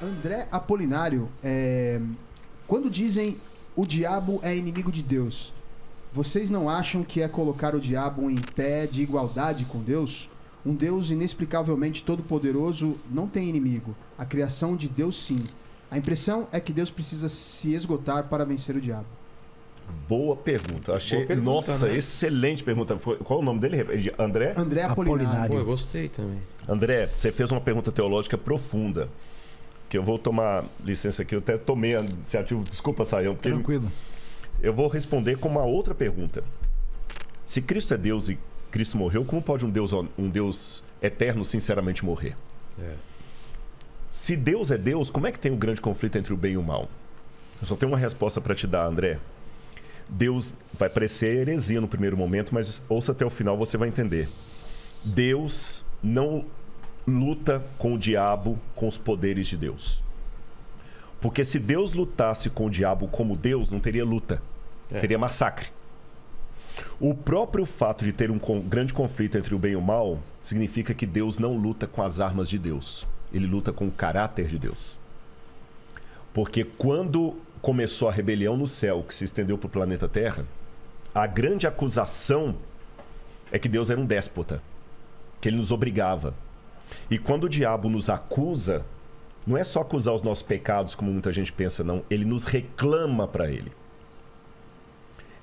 André Apolinário, quando dizem o diabo é inimigo de Deus, vocês não acham que é colocar o diabo em pé de igualdade com Deus? Um Deus inexplicavelmente todo-poderoso não tem inimigo. A criação de Deus, sim. A impressão é que Deus precisa se esgotar para vencer o diabo. Boa pergunta. Achei. Boa pergunta, Nossa, né? Excelente pergunta. Qual o nome dele? André? André Apolinário. Pô, eu gostei também. André, você fez uma pergunta teológica profunda. Que eu vou tomar licença aqui. Eu até tomei a iniciativa. Desculpa, Saião. Tranquilo. Eu vou responder com uma outra pergunta. Se Cristo é Deus e Cristo morreu, como pode um Deus eterno sinceramente morrer? Se Deus é Deus, como é que tem um grande conflito entre o bem e o mal? Eu só tenho uma resposta para te dar, André. Deus vai parecer heresia no primeiro momento, mas ouça até o final, você vai entender. Deus não luta com o diabo com os poderes de Deus. Porque se Deus lutasse com o diabo como Deus, não teria luta. Teria massacre. O próprio fato de ter um grande conflito entre o bem e o mal significa que Deus não luta com as armas de Deus. Ele luta com o caráter de Deus. Porque quando começou a rebelião no céu, que se estendeu para o planeta Terra, a grande acusação é que Deus era um déspota, que ele nos obrigava. E quando o diabo nos acusa, não é só acusar os nossos pecados, como muita gente pensa, não. Ele nos reclama para ele.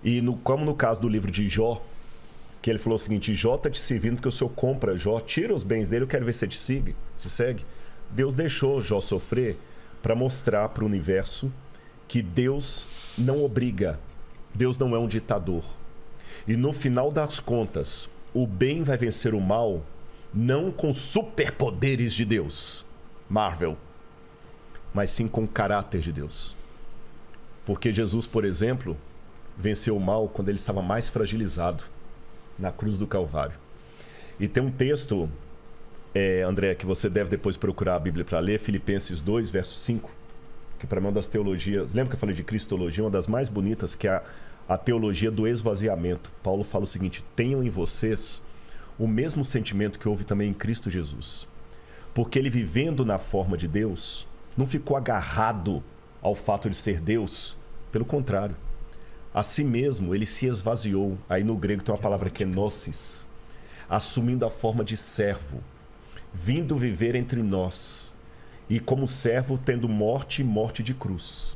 E como no caso do livro de Jó, que ele falou o seguinte: Jó está te servindo porque o Senhor compra Jó, tira os bens dele, eu quero ver se você te segue. Deus deixou Jó sofrer para mostrar para o universo que Deus não obriga, Deus não é um ditador. E no final das contas, o bem vai vencer o mal, não com superpoderes de Deus, Marvel, mas sim com o caráter de Deus. Porque Jesus, por exemplo, venceu o mal quando ele estava mais fragilizado, na cruz do Calvário. E tem um texto, André, que você deve depois procurar a Bíblia para ler, Filipenses 2, verso 5, que para mim é uma das teologias, lembra que eu falei de cristologia, uma das mais bonitas, que é a teologia do esvaziamento. Paulo fala o seguinte: tenham em vocês o mesmo sentimento que houve também em Cristo Jesus. Porque ele, vivendo na forma de Deus, não ficou agarrado ao fato de ser Deus. Pelo contrário, a si mesmo ele se esvaziou. Aí no grego tem uma palavra que é gnosis, assumindo a forma de servo, vindo viver entre nós, e como servo tendo morte e morte de cruz.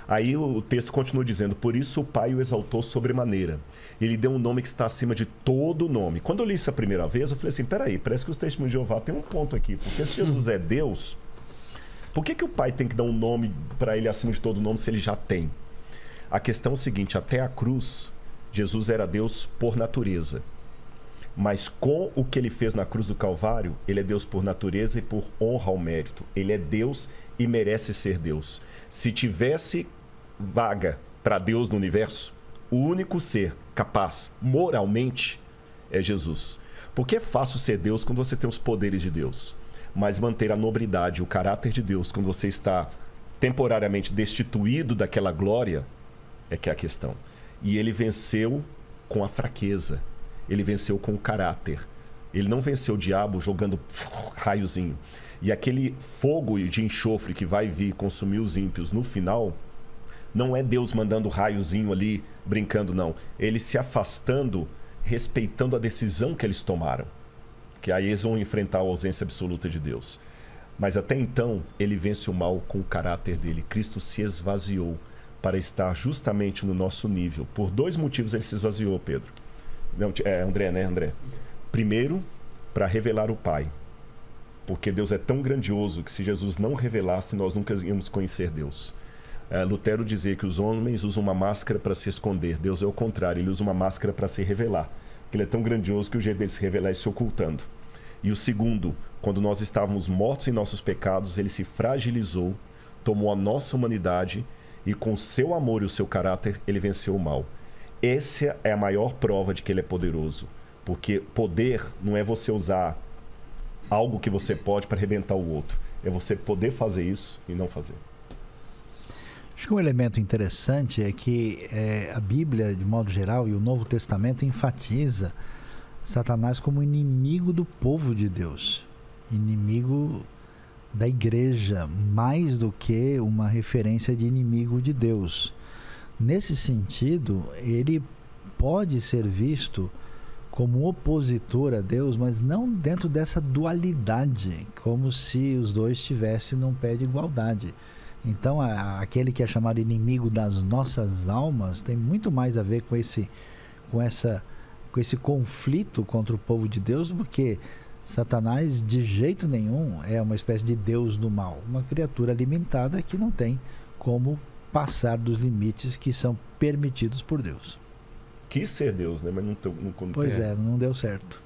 Aí o texto continua dizendo: por isso o Pai o exaltou sobremaneira. Ele deu um nome que está acima de todo nome. Quando eu li isso a primeira vez, eu falei assim: peraí, parece que os testemunhos de Jeová tem um ponto aqui. Porque se Jesus é Deus, por que o Pai tem que dar um nome para ele acima de todo nome se ele já tem? A questão é o seguinte: até a cruz, Jesus era Deus por natureza. Mas com o que ele fez na cruz do Calvário, ele é Deus por natureza e por honra ao mérito. Ele é Deus e merece ser Deus. Se tivesse vaga para Deus no universo, o único ser capaz moralmente é Jesus. Porque é fácil ser Deus quando você tem os poderes de Deus, mas manter a nobridade, o caráter de Deus, quando você está temporariamente destituído daquela glória, é que é a questão. E ele venceu com a fraqueza, ele venceu com o caráter. Ele não venceu o diabo jogando raiozinho. E aquele fogo de enxofre que vai vir consumir os ímpios no final, não é Deus mandando raiozinho ali, brincando, não. Ele se afastando, respeitando a decisão que eles tomaram. Que aí eles vão enfrentar a ausência absoluta de Deus. Mas até então, ele vence o mal com o caráter dele. Cristo se esvaziou para estar justamente no nosso nível. Por dois motivos ele se esvaziou, Pedro. Não, André, né, André? Primeiro, para revelar o Pai. Porque Deus é tão grandioso que se Jesus não revelasse, nós nunca íamos conhecer Deus. Lutero dizia que os homens usam uma máscara para se esconder. Deus é o contrário, ele usa uma máscara para se revelar. Ele é tão grandioso que o jeito dele se revelar é se ocultando. E o segundo, quando nós estávamos mortos em nossos pecados, ele se fragilizou, tomou a nossa humanidade e com o seu amor e o seu caráter, ele venceu o mal. Essa é a maior prova de que ele é poderoso. Porque poder não é você usar algo que você pode para arrebentar o outro. É você poder fazer isso e não fazer. Acho que um elemento interessante é que a Bíblia, de modo geral, e o Novo Testamento enfatiza Satanás como inimigo do povo de Deus. Inimigo da igreja, mais do que uma referência de inimigo de Deus. Nesse sentido, ele pode ser visto como opositor a Deus, mas não dentro dessa dualidade, como se os dois estivessem num pé de igualdade. Então, aquele que é chamado inimigo das nossas almas tem muito mais a ver com esse conflito contra o povo de Deus, porque Satanás de jeito nenhum é uma espécie de Deus do mal, uma criatura limitada que não tem como passar dos limites que são permitidos por Deus. Quis ser Deus, né? Mas não Pois é, não deu certo.